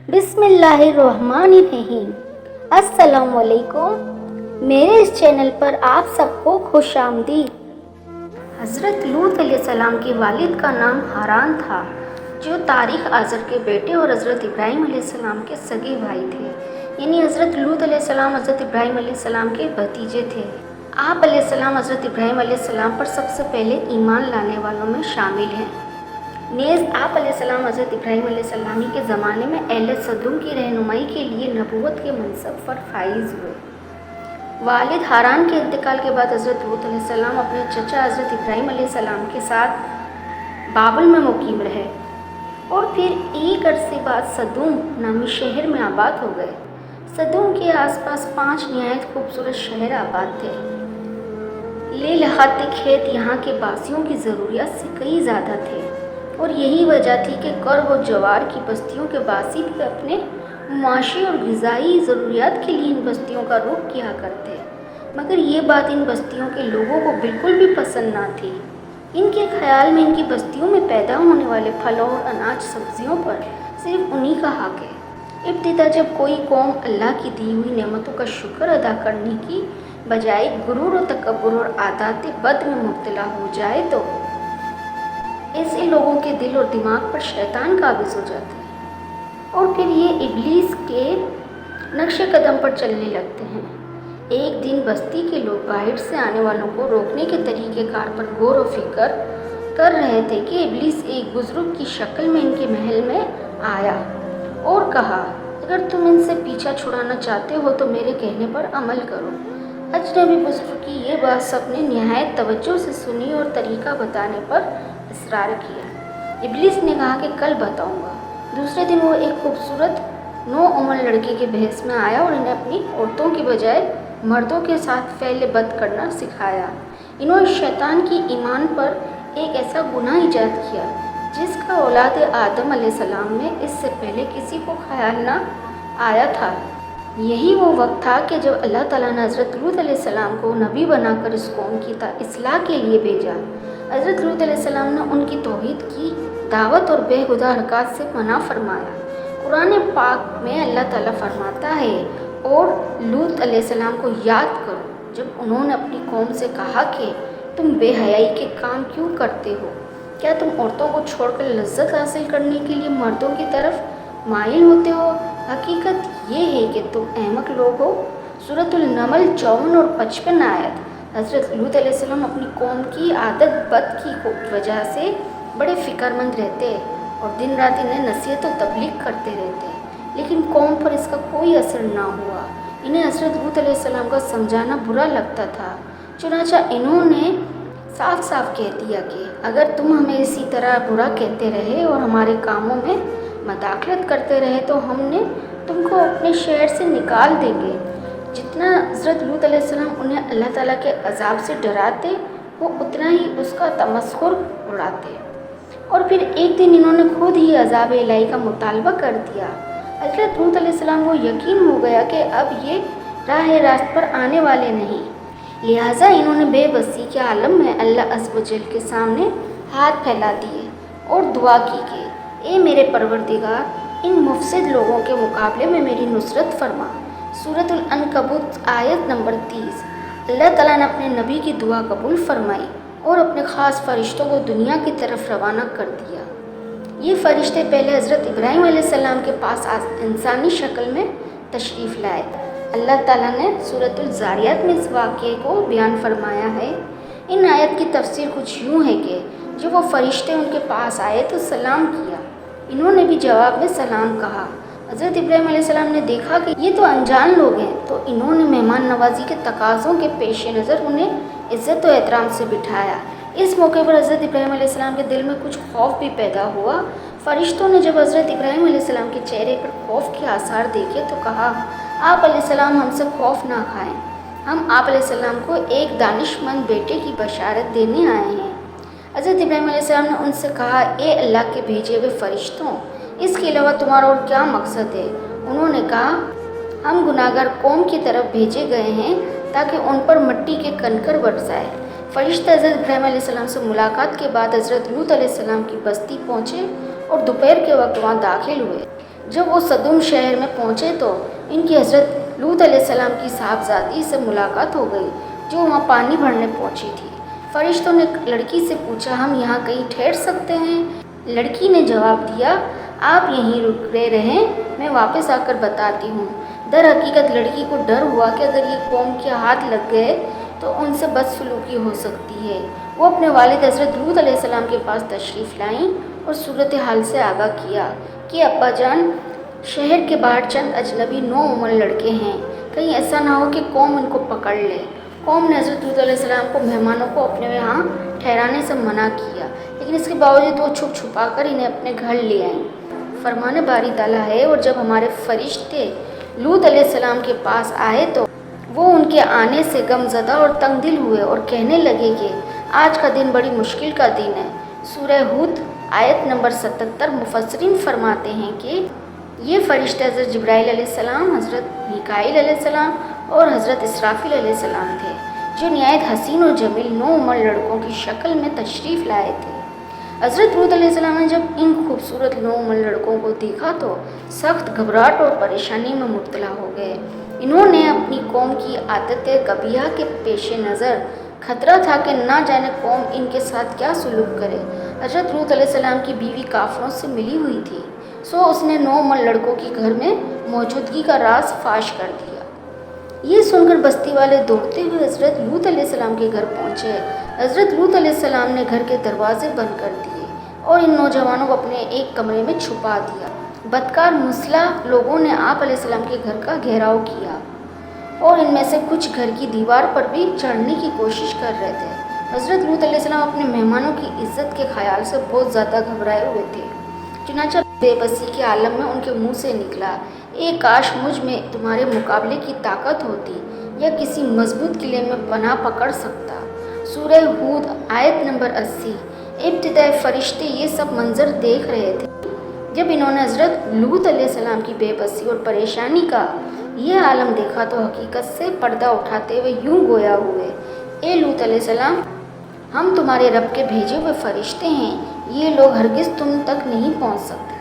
بسم اللہ الرحمن الرحیم۔ السلام علیکم، میرے اس چینل پر آپ سب کو خوش آمدید۔ حضرت لوط علیہ السلام کے والد کا نام ہاران تھا، جو تاریخ آزر کے بیٹے اور حضرت ابراہیم علیہ السلام کے سگے بھائی تھے۔ یعنی حضرت لوط علیہ السلام حضرت ابراہیم علیہ السلام کے بھتیجے تھے۔ آپ علیہ السلام حضرت ابراہیم علیہ السلام پر سب سے پہلے ایمان لانے والوں میں شامل ہیں۔ نیز آپ علیہ السلام حضرت ابراہیم علیہ السلام کے زمانے میں اہل صدوم کی رہنمائی کے لیے نبوت کے منصب پر فائز ہوئے۔ والد ہاران کے انتقال کے بعد حضرت لوط علیہ السلام اپنے چچا حضرت ابراہیم علیہ السلام کے ساتھ بابل میں مقیم رہے اور پھر ایک عرصے بعد صدوم نامی شہر میں آباد ہو گئے۔ صدوم کے آس پاس 5 نہایت خوبصورت شہر آباد تھے۔ لہذا کھیت یہاں کے باسیوں کی ضروریات سے کئی زیادہ تھے، اور یہی وجہ تھی کہ کرب و جوار کی بستیوں کے باسی بھی اپنے معاشی اور غذائی ضروریات کے لیے ان بستیوں کا رخ کیا کرتے، مگر یہ بات ان بستیوں کے لوگوں کو بالکل بھی پسند نہ تھی۔ ان کے خیال میں ان کی بستیوں میں پیدا ہونے والے پھلوں اور اناج سبزیوں پر صرف انہی کا حق ہے۔ ابتدا جب کوئی قوم اللہ کی دی ہوئی نعمتوں کا شکر ادا کرنے کی بجائے غرور و تکبر اور عادات بد میں مبتلا ہو جائے تو ایسے لوگوں کے دل اور دماغ پر شیطان قابض ہو جاتے ہیں، اور پھر یہ ابلیس کے نقش قدم پر چلنے لگتے ہیں۔ ایک دن بستی کے لوگ باہر سے آنے والوں کو روکنے کے طریقہ کار پر غور و فکر کر رہے تھے کہ ابلیس ایک بزرگ کی شکل میں ان کے محل میں آیا اور کہا، اگر تم ان سے پیچھا چھڑانا چاہتے ہو تو میرے کہنے پر عمل کرو۔ اجنبی بزرگ کی یہ بات سب نے نہایت توجہ سے سنی اور طریقہ بتانے پر اصرار کیا۔ ابلیس نے کہا کہ کل بتاؤں گا۔ دوسرے دن وہ ایک خوبصورت نوعمر لڑکے کے بھیس میں آیا اور انہیں اپنی عورتوں کی بجائے مردوں کے ساتھ فعل بد کرنا سکھایا۔ انہوں نے شیطان کی ایمان پر ایک ایسا گناہ ایجاد کیا جس کا اولاد آدم علیہ السلام میں اس سے پہلے کسی کو خیال نہ آیا تھا۔ یہی وہ وقت تھا کہ جب اللہ تعالیٰ نے حضرت لوط علیہ السلام کو نبی بنا کر اس قوم کی اصلاح کے لیے بھیجا۔ حضرت لوط علیہ السلام نے ان کی توحید کی دعوت اور بےہودہ حرکات سے منع فرمایا۔ قرآن پاک میں اللہ تعالیٰ فرماتا ہے، اور لوط علیہ السلام کو یاد کرو جب انہوں نے اپنی قوم سے کہا کہ تم بے حیائی کے کام کیوں کرتے ہو؟ کیا تم عورتوں کو چھوڑ کر لذت حاصل کرنے کے لیے مردوں کی طرف مائل ہوتے ہو؟ حقیقت یہ ہے کہ تم احمق لوگ ہو۔ سورۃ النمل 54 اور 55 آیت۔ حضرت لوط علیہ السلام اپنی قوم کی عادت بد کی وجہ سے بڑے فکر مند رہتے اور دن رات انہیں نصیحت و تبلیغ کرتے رہتے، لیکن قوم پر اس کا کوئی اثر نہ ہوا۔ انہیں حضرت لوط علیہ السلام کا سمجھانا برا لگتا تھا، چنانچہ انہوں نے صاف صاف کہہ دیا کہ اگر تم ہمیں اسی طرح برا کہتے رہے اور ہمارے کاموں میں مداخلت کرتے رہے تو ہم نے تم کو اپنے شہر سے نکال دیں گے۔ جتنا حضرت لوط علیہ السلام انہیں اللہ تعالیٰ کے عذاب سے ڈراتے، وہ اتنا ہی اس کا تمسخر اڑاتے، اور پھر ایک دن انہوں نے خود ہی عذاب الہی کا مطالبہ کر دیا۔ حضرت لوط علیہ السلام کو یقین ہو گیا کہ اب یہ راہ راست پر آنے والے نہیں، لہٰذا انہوں نے بے بسی کے عالم میں اللہ عز و جل کے سامنے ہاتھ پھیلا دیے اور دعا کی کہ اے میرے پروردگار، ان مفسد لوگوں کے مقابلے میں میری نصرت فرما۔ سورۃ العنکبوت آیت نمبر 30۔ اللہ تعالیٰ نے اپنے نبی کی دعا قبول فرمائی اور اپنے خاص فرشتوں کو دنیا کی طرف روانہ کر دیا۔ یہ فرشتے پہلے حضرت ابراہیم علیہ السلام کے پاس انسانی شکل میں تشریف لائے۔ اللہ تعالیٰ نے سورۃ الزاریات میں اس واقعے کو بیان فرمایا ہے۔ ان آیت کی تفسیر کچھ یوں ہے کہ جب وہ فرشتے ان کے پاس آئے تو سلام کیا، انہوں نے بھی جواب میں سلام کہا۔ حضرت ابراہیم علیہ السلام نے دیکھا کہ یہ تو انجان لوگ ہیں، تو انہوں نے مہمان نوازی کے تقاضوں کے پیش نظر انہیں عزت و احترام سے بٹھایا۔ اس موقع پر حضرت ابراہیم علیہ السلام کے دل میں کچھ خوف بھی پیدا ہوا۔ فرشتوں نے جب حضرت ابراہیم علیہ السلام کے چہرے پر خوف کے آثار دیکھے تو کہا، آپ علیہ السلام ہم سے خوف نہ کھائیں، ہم آپ علیہ السلام کو ایک دانش مند بیٹے کی بشارت دینے آئے ہیں۔ حضرت ابراہیم علیہ السلام نے ان سے کہا، اے اللہ کے بھیجے ہوئے فرشتوں، اس کے علاوہ تمہارا اور کیا مقصد ہے؟ انہوں نے کہا، ہم گناہگار قوم کی طرف بھیجے گئے ہیں تاکہ ان پر مٹی کے کنکر برسائے۔ فرشتے حضرت ابراہیم علیہ السلام سے ملاقات کے بعد حضرت لوط علیہ السلام کی بستی پہنچے اور دوپہر کے وقت وہاں داخل ہوئے۔ جب وہ صدم شہر میں پہنچے تو ان کی حضرت لوط علیہ السلام کی صاحبزادی سے ملاقات ہو گئی جو وہاں پانی بھرنے پہنچی تھی۔ فرشتوں نے لڑکی سے پوچھا، ہم یہاں کہیں ٹھہر سکتے ہیں؟ لڑکی نے جواب دیا، آپ یہیں رکے رہیں، میں واپس آ کر بتاتی ہوں۔ در حقیقت لڑکی کو ڈر ہوا کہ اگر یہ قوم کے ہاتھ لگ گئے تو ان سے بدسلوکی ہو سکتی ہے۔ وہ اپنے والد حضرت لوط علیہ السلام کے پاس تشریف لائیں اور صورتحال سے آگاہ کیا کہ ابا جان، شہر کے باہر چند اجنبی نوعمر لڑکے ہیں، کہیں ایسا نہ ہو کہ قوم ان کو پکڑ لے۔ قوم نے حضرت لوط علیہ السلام کو مہمانوں کو اپنے یہاں ٹھہرانے سے منع کیا، لیکن اس کے باوجود وہ چھپ چھپا کر انہیں اپنے گھر لے آئیں۔ فرمان باری تعالیٰ ہے، اور جب ہمارے فرشتے لوط علیہ السلام کے پاس آئے تو وہ ان کے آنے سے غم زدہ اور تنگ دل ہوئے اور کہنے لگے کہ آج کا دن بڑی مشکل کا دن ہے۔ سورہ ہود آیت نمبر 77۔ مفسرین فرماتے ہیں کہ یہ فرشتے حضرت جبرائیل علیہ السلام، حضرت میکائیل علیہ السلام اور حضرت اسرافیل علیہ السلام تھے، جو نہایت حسین و جمیل نوعمر لڑکوں کی شکل میں تشریف لائے تھے۔ حضرت لوط علیہ السلام نے جب ان خوبصورت نوعمر لڑکوں کو دیکھا تو سخت گھبراہٹ اور پریشانی میں مبتلا ہو گئے۔ انہوں نے اپنی قوم کی عادت قبیحہ کے پیش نظر خطرہ تھا کہ نہ جانے قوم ان کے ساتھ کیا سلوک کرے۔ حضرت لوط علیہ السلام کی بیوی کافروں سے ملی ہوئی تھی، سو اس نے نوعمر لڑکوں کی گھر میں موجودگی کا راز فاش کر دیا۔ یہ سن کر بستی والے دوڑتے ہوئے حضرت لوط علیہ السلام کے گھر پہنچے۔ حضرت لوط علیہ السلام نے گھر کے دروازے بند کر دیے اور ان نوجوانوں کو اپنے ایک کمرے میں چھپا دیا۔ بدکار مسلح لوگوں نے آپ علیہ السلام کے گھر کا گھیراؤ کیا اور ان میں سے کچھ گھر کی دیوار پر بھی چڑھنے کی کوشش کر رہے تھے۔ حضرت لوط علیہ السلام اپنے مہمانوں کی عزت کے خیال سے بہت زیادہ گھبرائے ہوئے تھے، چنانچہ بے بسی کے عالم میں ان کے منہ سے نکلا، اے کاش مجھ میں تمہارے مقابلے کی طاقت ہوتی یا کسی مضبوط قلعے میں پناہ پکڑ سکتا۔ سورہ ہود آیت نمبر 80۔ ابتداء فرشتے یہ سب منظر دیکھ رہے تھے۔ جب انہوں نے حضرت لوط علیہ السلام کی بے بسی اور پریشانی کا یہ عالم دیکھا تو حقیقت سے پردہ اٹھاتے ہوئے یوں گویا ہوئے، اے لوط علیہ السلام، ہم تمہارے رب کے بھیجے ہوئے فرشتے ہیں، یہ لوگ ہرگز تم تک نہیں پہنچ سکتے۔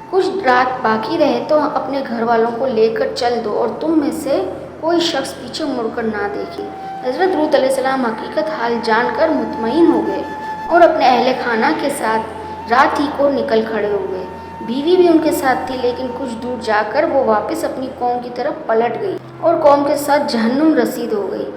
کچھ رات باقی رہے تو اپنے گھر والوں کو لے کر چل دو اور تم میں سے کوئی شخص پیچھے مڑ کر نہ دیکھے۔ حضرت لوط علیہ السلام حقیقت حال جان کر مطمئن ہو گئے اور اپنے اہل خانہ کے ساتھ رات ہی کو نکل کھڑے ہوئے۔ بیوی بھی ان کے ساتھ تھی، لیکن کچھ دور جا کر وہ واپس اپنی قوم کی طرف پلٹ گئی اور قوم کے ساتھ جہنم رسید ہو گئی۔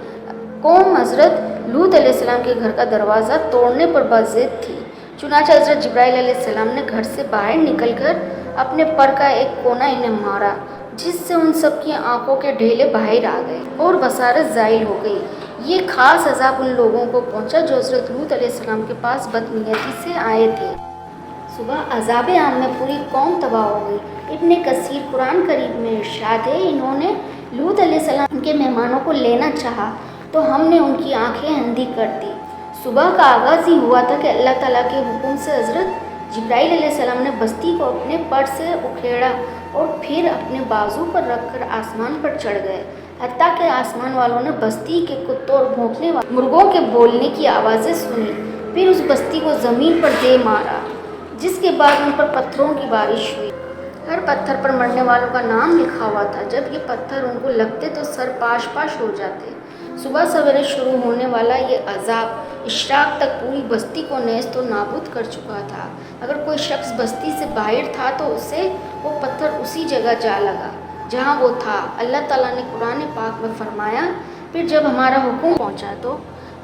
قوم حضرت لوط علیہ السلام کے گھر کا دروازہ توڑنے پر بضد تھی، چنانچہ حضرت جبرائیل علیہ السلام نے گھر سے باہر نکل کر اپنے پر کا ایک کونا انہیں مارا، جس سے ان سب کی آنکھوں کے ڈھیلے باہر آ گئے اور بصارت زائل ہو گئی۔ یہ خاص عذاب ان لوگوں کو پہنچا جو حضرت لوط علیہ السلام کے پاس بدنیتی سے آئے تھے۔ صبح عذاب عام میں پوری قوم تباہ ہو گئی۔ ابن کثیر قرآن کریم میں ارشاد ہے، انہوں نے لوط علیہ السلام کے مہمانوں کو لینا چاہا تو ہم نے ان کی آنکھیں اندھی کر دی۔ صبح کا آغاز ہی ہوا تھا کہ اللہ تعالیٰ کے حکم سے حضرت جبرائیل علیہ السلام نے بستی کو اپنے پر سے اکھیڑا اور پھر اپنے بازو پر رکھ کر آسمان پر چڑھ گئے، حتیٰ کہ آسمان والوں نے بستی کے کتوں اور بھونکنے والے مرغوں کے بولنے کی آوازیں سنی۔ پھر اس بستی کو زمین پر دے مارا، جس کے بعد ان پر پتھروں کی بارش ہوئی۔ ہر پتھر پر مرنے والوں کا نام لکھا ہوا تھا۔ جب یہ پتھر ان کو لگتے تو سر پاش پاش ہو جاتے۔ صبح سویرے شروع ہونے والا یہ عذاب اشراق تک پوری بستی کو نیست و نابود کر چکا تھا۔ اگر کوئی شخص بستی سے باہر تھا تو اسے وہ پتھر اسی جگہ جا لگا جہاں وہ تھا۔ اللہ تعالیٰ نے قرآن پاک میں فرمایا، پھر جب ہمارا حکم پہنچا تو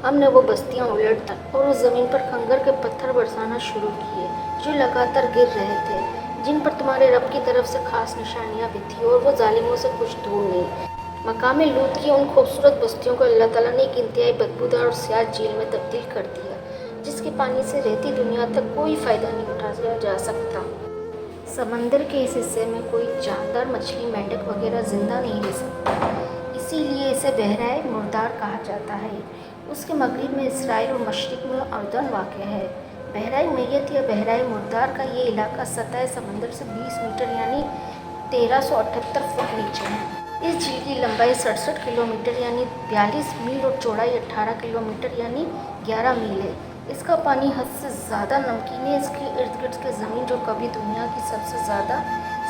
ہم نے وہ بستیاں الٹ دی اور اس زمین پر کنکر کے پتھر برسانا شروع کیے جو لگاتار گر رہے تھے، جن پر تمہارے رب کی طرف سے خاص نشانیاں بھی تھیں، اور وہ ظالموں سے کچھ دور نہیں۔ مقام لوط کی ان خوبصورت بستیوں کو اللہ تعالیٰ نے ایک انتہائی بدبودار اور سیاہ جھیل میں تبدیل کر دیا، جس کے پانی سے رہتی دنیا تک کوئی فائدہ نہیں اٹھایا جا سکتا۔ سمندر کے اس حصے میں کوئی جاندار مچھلی، میںڈک وغیرہ زندہ نہیں رہ سکتا، اسی لیے اسے بحیرہ مردار کہا جاتا ہے۔ اس کے مغرب میں اسرائیل اور مشرق میں اردن واقع ہے۔ بحیرہ میت یا بحیرہ مردار کا یہ علاقہ سطح سمندر سے 20 میٹر یعنی 1378 فٹ نیچے ہے۔ اس جھیل کی لمبائی 67 کلومیٹر یعنی 42 میل اور چوڑائی 18 کلومیٹر یعنی 11 میل ہے۔ اس کا پانی حد سے زیادہ نمکین ہے۔ اس کے ارد گرد کی زمین جو کبھی دنیا کی سب سے زیادہ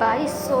2200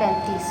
35।